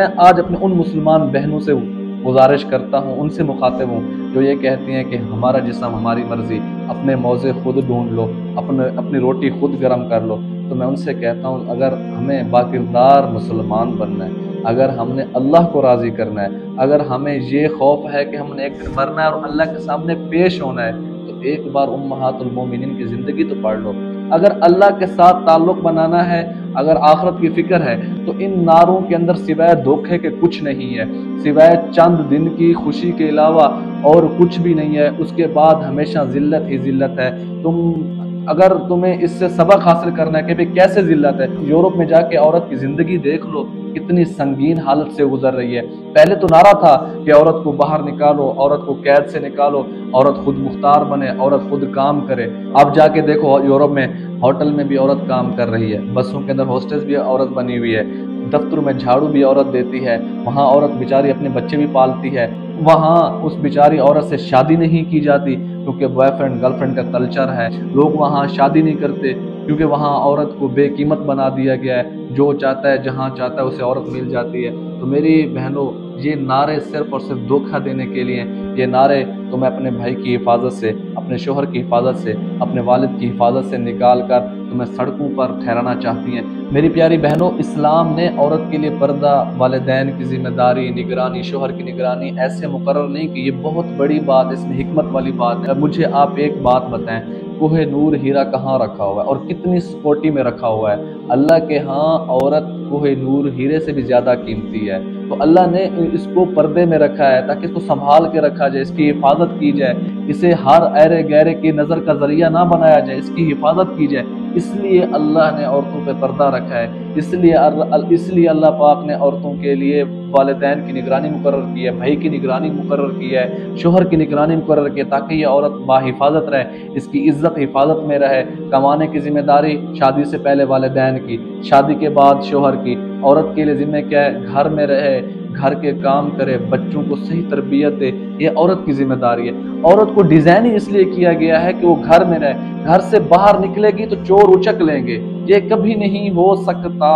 میں آج اپنے ان مسلمان بہنوں سے گزارش کرتا ہوں، ان سے مخاطب ہوں جو یہ کہتی ہیں کہ ہمارا جسم ہماری مرضی، اپنے موزے خود ڈھونڈ لو، اپنی روٹی خود گرم کر لو۔ تو میں ان سے کہتا ہوں اگر ہمیں باکردار مسلمان بننا ہے، اگر ہم نے اللہ کو راضی کرنا ہے، اگر ہمیں یہ خوف ہے کہ ہم نے ایک دن مرنا ہے اور اللہ کے سامنے پیش ہونا ہے، تو ایک بار امہات المومنین کی زندگی تو پڑھ لو۔ اگر اللہ کے ساتھ تعلق بنانا ہے، اگر آخرت کی فکر ہے، تو ان ناروں کے اندر سوائے دھوکے کے کچھ نہیں ہے، سوائے چند دن کی خوشی کے علاوہ اور کچھ بھی نہیں ہے۔ اس کے بعد ہمیشہ ذلت ہی ذلت ہے۔ اگر تمہیں اس سے سبق حاصل کرنا ہے کہ بھئی کیسے ذلت ہے، یورپ میں جا کے عورت کی زندگی دیکھ لو، کتنی سنگین حالت سے گزر رہی ہے۔ پہلے تو نعرہ تھا کہ عورت کو باہر نکالو، عورت کو قید سے نکالو، عورت خود مختار بنے، عورت خود کام کرے۔ اب جا کے دیکھو یورپ میں ہوٹل میں بھی عورت کام کر رہی ہے، بسوں کے اندر ہوسٹس بھی عورت بنی ہوئی ہے، دفتر میں جھاڑو بھی عورت دیتی ہے، وہاں عورت بیچاری اپنے بچے بھی پالتی ہے، وہاں اس بیچاری عورت سے شادی نہیں کی جاتی کیونکہ بوائے فرینڈ گرل فرینڈ کا کلچر ہے۔ لوگ وہاں شادی نہیں کرتے کیونکہ وہاں عورت کو بے قیمت بنا دیا گیا ہے، جو چاہتا ہے جہاں چاہتا ہے اسے عورت مل جاتی ہے۔ تو میری بہنوں، یہ نعرے صرف اور صرف دھوکہ دینے کے لیے ہیں۔ یہ نعرے تمہیں اپنے بھائی کی حفاظت سے، اپنے شوہر کی حفاظت سے، اپنے والد کی حفاظت سے نکال کر تمہیں سڑکوں پر ٹھہرانا چاہتی ہیں۔ میری پیاری بہنوں، اسلام نے عورت کے لیے پردہ، والدین کی ذمہ داری، نگرانی، شوہر کی نگرانی ایسے مقرر نہیں کی۔ یہ بہت بڑی بات، اس میں حکمت والی بات ہے۔ مجھے آپ ایک بات بتائیں، کوہ نور ہیرا کہاں رکھا ہوا ہے اور کتنی سکوٹی میں رکھا ہوا ہے؟ اللہ کے ہاں عورت کوہ نور ہیرے سے بھی زیادہ قیمتی ہے۔ تو اللہ نے اس کو پردے میں رکھا ہے تاکہ اس کو سنبھال کے رکھا جائے، اس کی حفاظت کی جائے، اسے ہر ایرے گہرے کی نظر کا ذریعہ نہ بنایا جائے، اس کی حفاظت کی جائے۔ اس لیے اللہ نے عورتوں پہ پردہ رکھا ہے، اس لیے اللہ پاک نے عورتوں کے لیے والدین کی نگرانی مقرر کی ہے، بھائی کی نگرانی مقرر کی ہے، شوہر کی نگرانی مقرر کی ہے، تاکہ یہ عورت باحفاظت رہے، اس کی عزت حفاظت میں رہے۔ کمانے کی ذمہ داری شادی سے پہلے والدین کی، شادی کے بعد شوہر کی۔ عورت کے لیے ذمہ کیا ہے؟ گھر میں رہے، گھر کے کام کرے، بچوں کو صحیح تربیت دے، یہ عورت کی ذمہ داری ہے۔ عورت کو ڈیزائن ہی اس لیے کیا گیا ہے کہ وہ گھر میں رہے، گھر سے باہر نکلے گی تو چور اچک لیں گے۔ یہ کبھی نہیں ہو سکتا،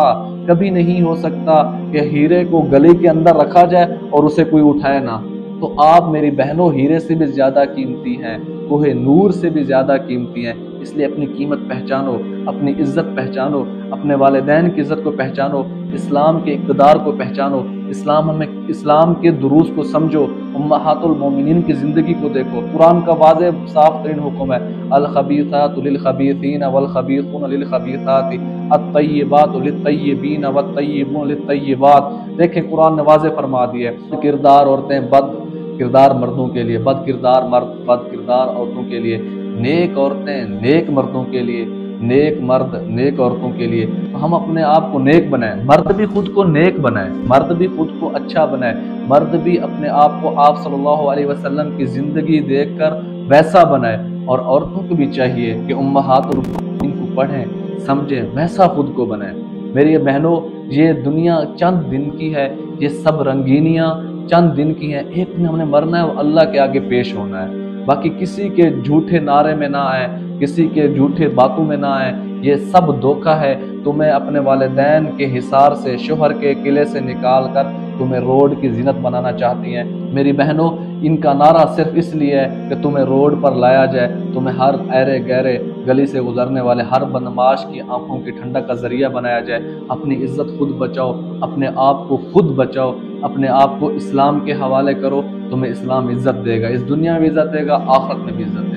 کبھی نہیں ہو سکتا کہ ہیرے کو گلی کے اندر رکھا جائے اور اسے کوئی اٹھائے نہ۔ تو آپ میری بہنوں ہیرے سے بھی زیادہ قیمتی ہیں، کوہ نور سے بھی زیادہ قیمتی ہیں۔ اس لیے اپنی قیمت پہچانو، اپنی عزت پہچانو، اپنے والدین کی عزت کو پہچانو، اسلام کے اقتدار کو پہچانو، اسلام کے دروس کو سمجھو، امہات المومنین کی زندگی کو دیکھو۔ قرآن کا واضح صاف ترین حکم ہے، الخبیثات للخبیثین والخبیثون للخبیثات الطیبات للطیبین والطیبون للطیبات۔ دیکھیں قرآن نے واضح فرما دیا ہے، کردار عورتیں بد کردار مردوں کے لیے، بد کردار مرد بد کردار عورتوں کے لیے، نیک عورتیں نیک مردوں کے لیے، نیک مرد نیک عورتوں کے لیے۔ تو ہم اپنے آپ کو نیک بنائیں، مرد بھی خود کو نیک بنائیں، مرد بھی خود کو اچھا بنائیں، مرد بھی اپنے آپ کو آپ صلی اللہ علیہ وسلم کی زندگی دیکھ کر ویسا بنائے، اور عورتوں کو بھی چاہیے کہ امہات المومنین کو پڑھیں، سمجھیں، ویسا خود کو بنائیں۔ میری بہنوں، یہ دنیا چند دن کی ہے، یہ سب رنگینیاں چند دن کی ہیں، ایک دن ہم نے مرنا ہے اور اللہ کے آگے پیش ہونا ہے۔ باقی کسی کے جھوٹے نعرے میں نہ آئے، کسی کے جھوٹے باتوں میں نہ آئے، یہ سب دھوکہ ہے۔ تمہیں اپنے والدین کے حصار سے، شوہر کے قلعے سے نکال کر تمہیں روڈ کی زینت بنانا چاہتی ہیں۔ میری بہنوں، ان کا نعرہ صرف اس لیے ہے کہ تمہیں روڈ پر لایا جائے، تمہیں ہر ایرے گہرے گلی سے گزرنے والے ہر بدمعاش کی آنکھوں کی ٹھنڈک کا ذریعہ بنایا جائے۔ اپنی عزت خود بچاؤ، اپنے آپ کو خود بچاؤ، اپنے آپ کو اسلام کے حوالے کرو، تمہیں اسلام عزت دے گا، اس دنیا میں بھی عزت دے گا، آخرت میں بھی عزت دے گا۔